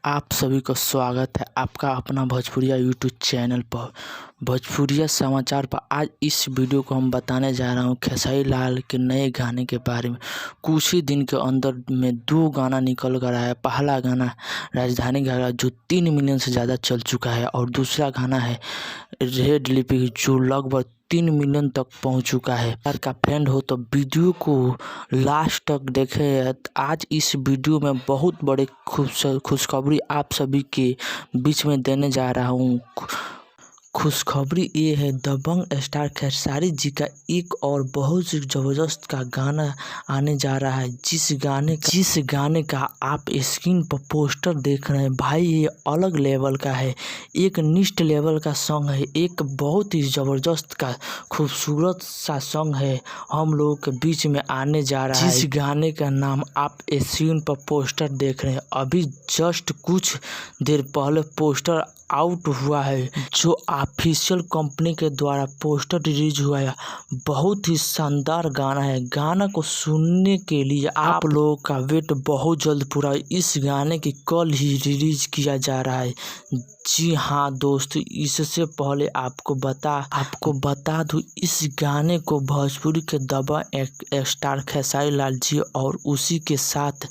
आप सभी को स्वागत है आपका अपना भोजपुरिया यूट्यूब चैनल पर भोजपुरिया समाचार पर। आज इस वीडियो को हम बताने जा रहा हूँ खेसारी लाल के नए गाने के बारे में। कुछ ही दिन के अंदर में 2 गाना निकल कर आया। पहला गाना राजधानी घाघरा जो 3 मिलियन से ज़्यादा चल चुका है और दूसरा गाना है रेड लिपि जो लगभग 3 मिलियन तक पहुंच चुका है। अगर का फ्रेंड हो तो वीडियो को लास्ट तक देखें। आज इस वीडियो में बहुत बड़े खुशखबरी आप सभी के बीच में देने जा रहा हूँ। खुशखबरी ये है दबंग स्टार खेसारी जी का एक और बहुत ही ज़बरदस्त का गाना आने जा रहा है। जिस गाने का आप स्क्रीन पर पोस्टर देख रहे हैं भाई, ये अलग लेवल का है। एक नेक्स्ट लेवल का सॉन्ग है, एक बहुत ही ज़बरदस्त का खूबसूरत सा सॉन्ग है हम लोगों के बीच में आने जा रहा है। जिस गाने का नाम आप स्क्रीन पर पोस्टर देख रहे हैं, अभी जस्ट कुछ देर पहले पोस्टर आउट हुआ है जो ऑफिशियल कंपनी के द्वारा पोस्टर रिलीज हुआ है। बहुत ही शानदार गाना है। गाना को सुनने के लिए आप लोगों का वेट बहुत जल्द पूरा। इस गाने की कल ही रिलीज किया जा रहा है। जी हाँ दोस्त, इससे पहले आपको बता दूं, इस गाने को भोजपुरी के दबंग स्टार खेसारी लाल जी और उसी के साथ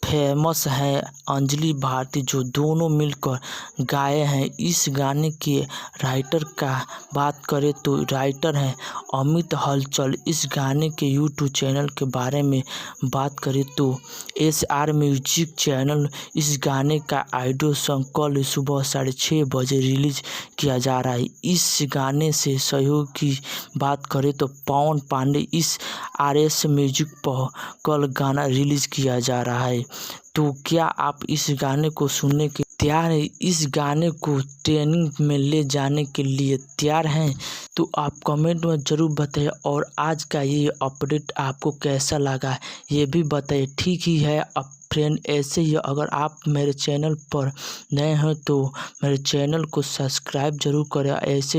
फेमस है अंजलि भारती जो दोनों मिलकर गाए हैं। इस गाने के राइटर का बात करें तो राइटर हैं अमित हलचल। इस गाने के यूट्यूब चैनल के बारे में बात करें तो SR म्यूजिक चैनल इस गाने का ऑडियो सॉन्ग कल सुबह 6:30 बजे रिलीज किया जा रहा है। इस गाने से सहयोग की बात करें तो पवन पांडे इस RS म्यूजिक पर कल गाना रिलीज किया जा रहा है। तो क्या आप इस गाने को सुनने के तैयार हैं? इस गाने को ट्रेनिंग में ले जाने के लिए तैयार हैं? तो आप कमेंट में ज़रूर बताइए। और आज का ये अपडेट आपको कैसा लगा ये भी बताइए। ठीक ही है अब फ्रेंड, ऐसे ही अगर आप मेरे चैनल पर नए हैं तो मेरे चैनल को सब्सक्राइब ज़रूर करें। ऐसे